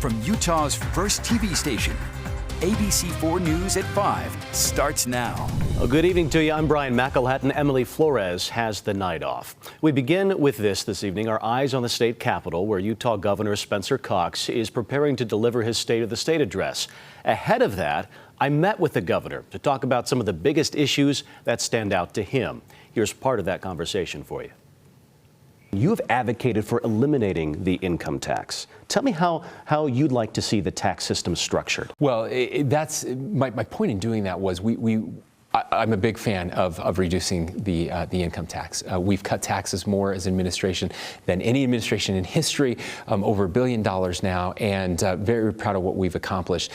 from Utah's first TV station. ABC4 News at 5 starts now. Well, good evening to you. I'm Brien. McElhatten. Emily Flores has the night off. We begin with this evening. Our eyes on the state capitol, where Utah Governor Spencer Cox is preparing to deliver his State of the State address. Ahead of that, I met with the governor to talk about some of the biggest issues that stand out to him. Here's part of that conversation for you. You have advocated for eliminating the income tax. Tell me how you'd like to see the tax system structured. Well, that's my point in doing that was I'm a big fan of reducing the income tax. We've cut taxes more as administration than any administration in history, over $1 billion now, and very proud of what we've accomplished.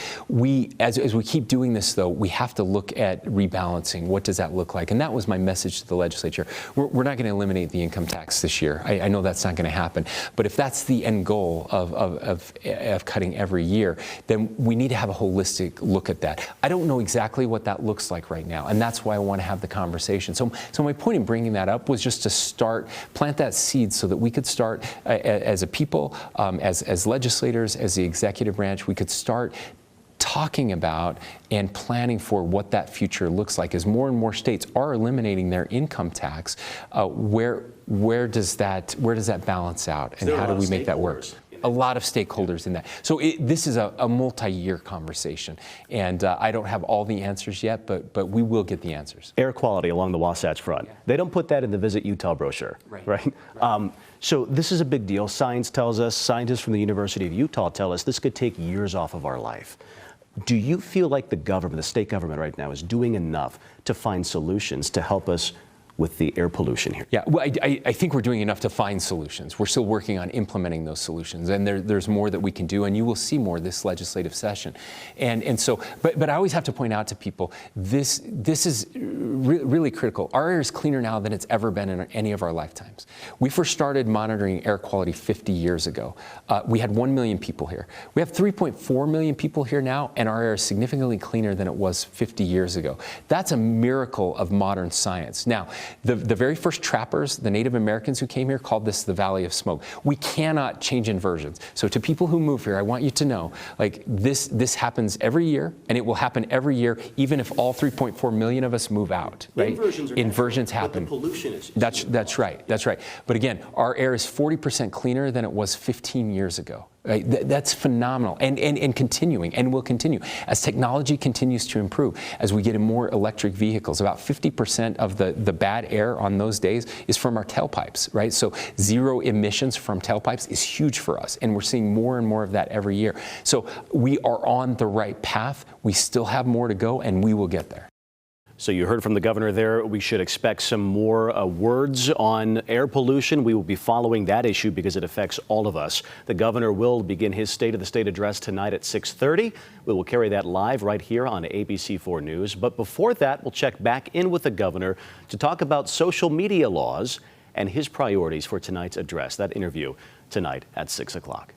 As we keep doing this, though, we have to look at rebalancing. What does that look like? And that was my message to the legislature. We're not going to eliminate the income tax this year. I know that's not going to happen. But if that's the end goal of cutting every year, then we need to have a holistic look at that. I don't know exactly what that looks like right now. And that's why I want to have the conversation. So my point in bringing that up was just to plant that seed so that we could start as a people, as legislators, as the executive branch, we could start talking about and planning for what that future looks like. As more and more states are eliminating their income tax, where does that balance out, and how do we make that work? A lot of stakeholders in that. So this is a multi-year conversation, and I don't have all the answers yet, but we will get the answers. Air quality along the Wasatch Front. Yeah. They don't put that in the Visit Utah brochure, right? So this is a big deal. Science tells us, scientists from the University of Utah tell us this could take years off of our life. Do you feel like the government, the state government right now, is doing enough to find solutions to help us with the air pollution here? Yeah, well, I think we're doing enough to find solutions. We're still working on implementing those solutions, and there's more that we can do, and you will see more this legislative session. And so, but I always have to point out to people, this is really critical. Our air is cleaner now than it's ever been in any of our lifetimes. We first started monitoring air quality 50 years ago. We had 1 million people here. We have 3.4 million people here now, and our air is significantly cleaner than it was 50 years ago. That's a miracle of modern science. Now, the very first trappers, the Native Americans who came here, called this the Valley of Smoke. We cannot change inversions. So to people who move here, I want you to know, like, this happens every year, and it will happen every year, even if all 3.4 million of us move out. Right? Inversions happen. But the pollution is that's right. That's right. But again, our air is 40% cleaner than it was 15 years ago. Right? That's phenomenal, and continuing, and will continue as technology continues to improve. As we get in more electric vehicles, about 50% of the bad air on those days is from our tailpipes, right? So zero emissions from tailpipes is huge for us, and we're seeing more and more of that every year. So we are on the right path. We still have more to go, and we will get there. So you heard from the governor there. We should expect some more words on air pollution. We will be following that issue because it affects all of us. The governor will begin his State of the State address tonight at 6:30. We will carry that live right here on ABC4 News. But before that, we'll check back in with the governor to talk about social media laws and his priorities for tonight's address. That interview tonight at 6 o'clock.